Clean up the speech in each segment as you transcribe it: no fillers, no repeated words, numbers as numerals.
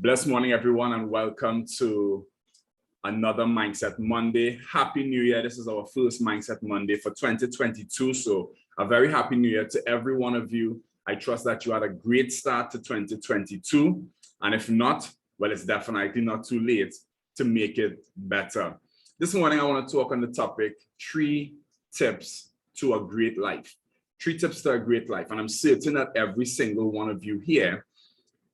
Blessed morning, everyone, and welcome to another Mindset Monday. Happy New Year. This is our first Mindset Monday for 2022. So a very happy New Year to every one of you. I trust that you had a great start to 2022. And if not, well, it's definitely not too late to make it better. This morning, I want to talk on the topic, 3 tips to a great life. 3 tips to a great life. And I'm certain that every single one of you here,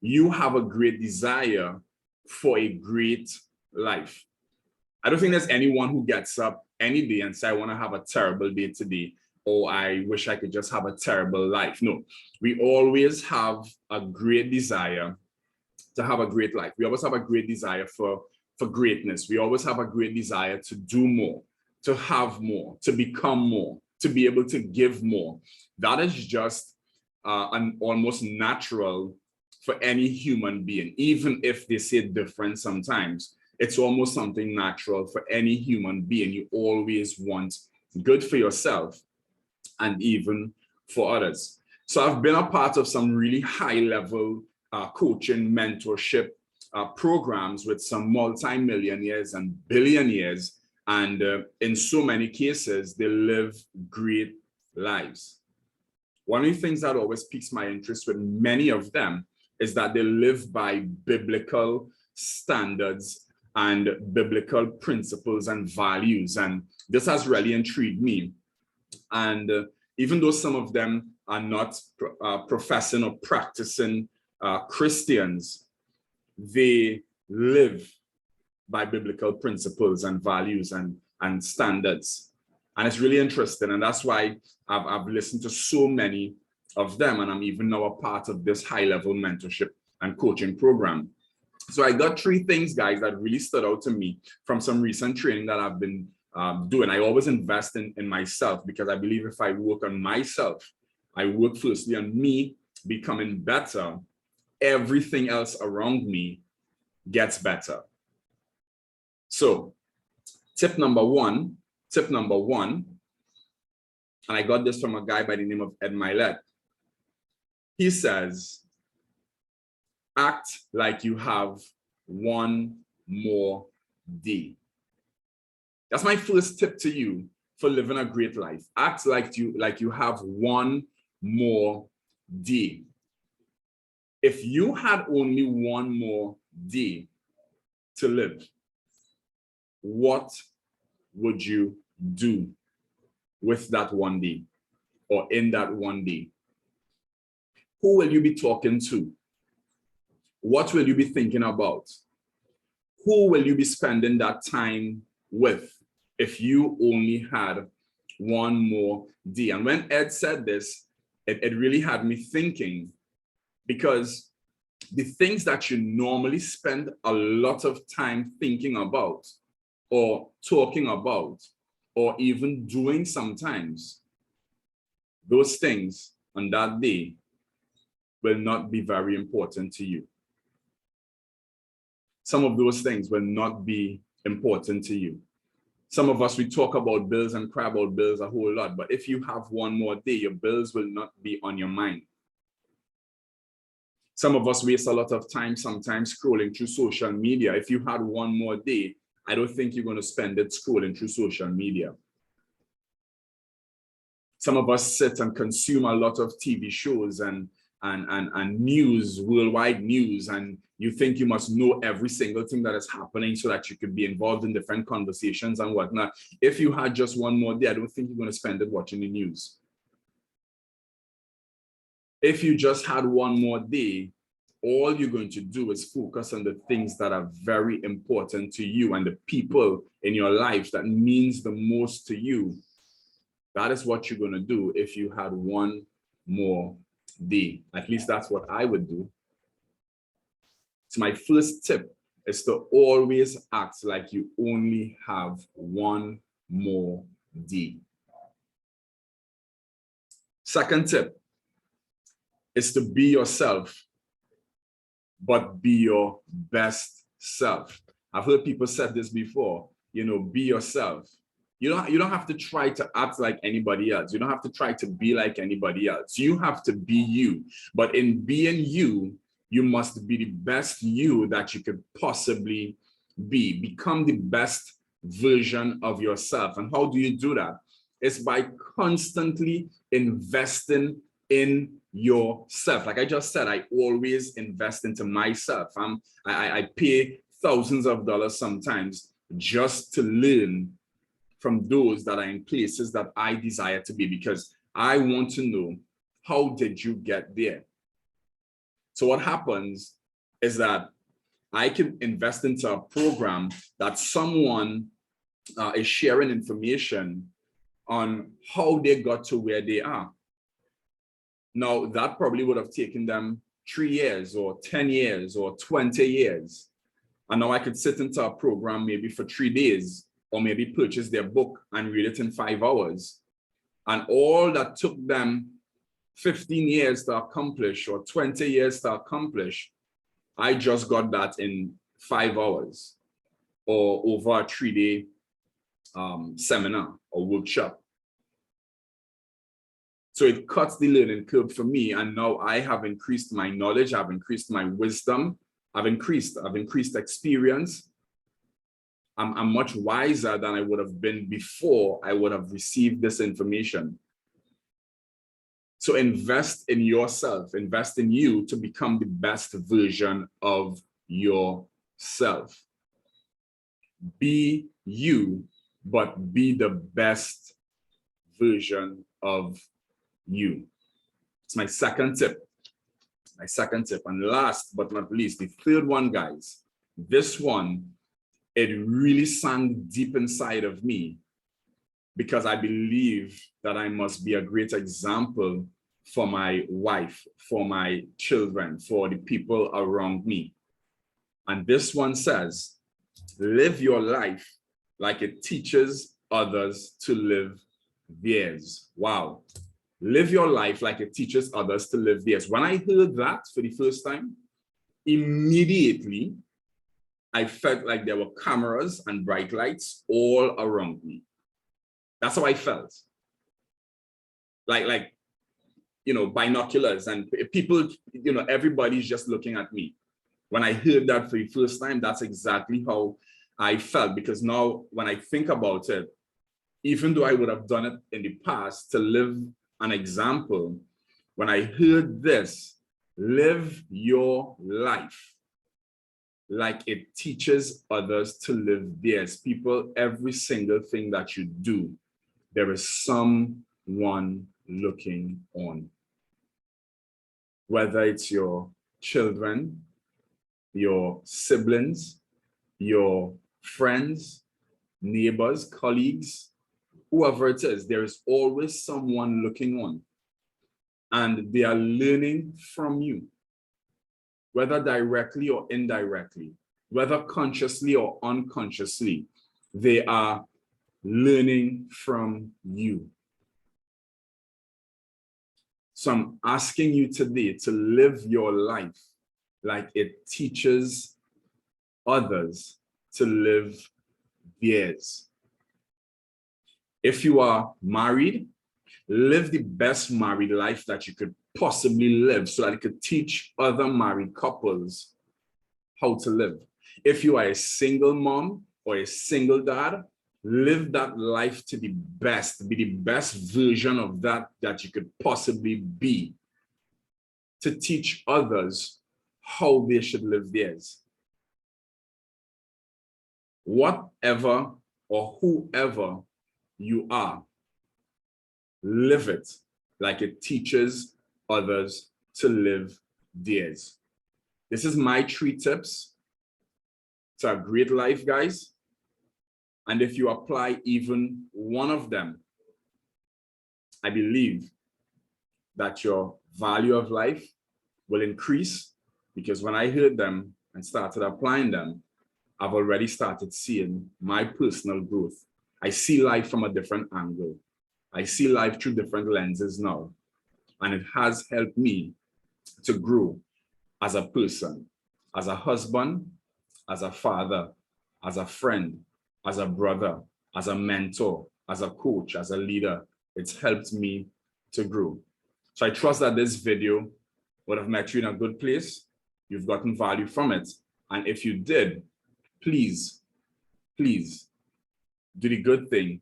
you have a great desire for a great life. I don't think there's anyone who gets up any day and say, I want to have a terrible day today, or I wish I could just have a terrible life. No, we always have a great desire to have a great life. We always have a great desire for greatness. We always have a great desire to do more, to have more, to become more, to be able to give more. That is just an almost natural for any human being, even if they say different sometimes. It's almost something natural for any human being. You always want good for yourself and even for others. So I've been a part of some really high-level coaching, mentorship programs with some multi-millionaires and billionaires. And in so many cases, they live great lives. One of the things that always piques my interest with many of them is that they live by biblical standards and biblical principles and values. And this has really intrigued me. And even though some of them are not professing or practicing Christians, they live by biblical principles and values and standards. And it's really interesting. And that's why I've listened to so many of them, and I'm even now a part of this high-level mentorship and coaching program. So I got 3 things, guys, that really stood out to me from some recent training that I've been doing. I always invest in myself because I believe if I work on myself, I work firstly on me becoming better, everything else around me gets better. So tip number one, and I got this from a guy by the name of Ed Milet. He says, act like you have one more day. That's my first tip to you for living a great life. Act like you have one more day. If you had only one more day to live, what would you do with that one day or in that one day? Who will you be talking to? What will you be thinking about? Who will you be spending that time with if you only had one more day? And when Ed said this, it really had me thinking, because the things that you normally spend a lot of time thinking about or talking about or even doing sometimes, those things on that day will not be very important to you. Some of those things will not be important to you. Some of us, we talk about bills and cry about bills a whole lot, but if you have one more day, your bills will not be on your mind. Some of us waste a lot of time sometimes scrolling through social media. If you had one more day, I don't think you're going to spend it scrolling through social media. Some of us sit and consume a lot of TV shows and news, worldwide news, and you think you must know every single thing that is happening so that you could be involved in different conversations and whatnot. If you had just one more day, I don't think you're going to spend it watching the news. If you just had one more day, all you're going to do is focus on the things that are very important to you and the people in your life that means the most to you. That is what you're going to do if you had one more day. At least that's what I would do. So my first tip is to always act like you only have one more day. Second tip is to be yourself, but be your best self. I've heard people say this before, be yourself. You don't have to try to act like anybody else. You don't have to try to be like anybody else. You have to be you. But in being you, You must be the best you that you could possibly be. Become the best version of yourself. And how do you do that? It's by constantly investing in yourself. Like I just said, I always invest into myself. I pay thousands of dollars sometimes just to learn from those that are in places that I desire to be, because I want to know, how did you get there? So what happens is that I can invest into a program that someone is sharing information on how they got to where they are. Now, that probably would have taken them 3 years or 10 years or 20 years. And now I could sit into a program maybe for 3 days, or maybe purchase their book and read it in 5 hours. And all that took them 15 years to accomplish or 20 years to accomplish, I just got that in 5 hours or over a 3-day seminar or workshop. So it cuts the learning curve for me. And now I have increased my knowledge, I've increased my wisdom, I've increased experience. I'm much wiser than I would have been before I would have received this information. So invest in yourself, invest in you to become the best version of yourself. Be you, but be the best version of you. It's my second tip. My second tip. And last but not least, the third one, guys, this one, it really sank deep inside of me, because I believe that I must be a great example for my wife, for my children, for the people around me. And this one says, live your life like it teaches others to live theirs. Wow. Live your life like it teaches others to live theirs. When I heard that for the first time, immediately, I felt like there were cameras and bright lights all around me. That's how I felt. Like, you know, binoculars and people, you know, everybody's just looking at me. When I heard that for the first time, that's exactly how I felt, because now when I think about it, even though I would have done it in the past to live an example, when I heard this, live your life like it teaches others to live theirs. People, every single thing that you do, there is someone looking on. Whether it's your children, your siblings, your friends, neighbors, colleagues, whoever it is, there is always someone looking on. And they are learning from you, whether directly or indirectly, whether consciously or unconsciously, they are learning from you. So I'm asking you today to live your life like it teaches others to live theirs. If you are married, live the best married life that you could possibly live, so that it could teach other married couples how to live. If you are a single mom or a single dad, live that life to the best, be the best version of that you could possibly be, to teach others how they should live theirs. Whatever or whoever you are, live it like it teaches others to live theirs. This is my 3 tips to a great life, guys. And if you apply even one of them, I believe that your value of life will increase, because when I heard them and started applying them, I've already started seeing my personal growth. I see life from a different angle. I see life through different lenses now. And it has helped me to grow as a person, as a husband, as a father, as a friend, as a brother, as a mentor, as a coach, as a leader. It's helped me to grow. So I trust that this video would have met you in a good place. you've gotten value from it. And if you did, please, please do the good thing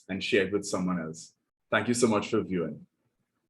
and share it with someone else. Thank you so much for viewing.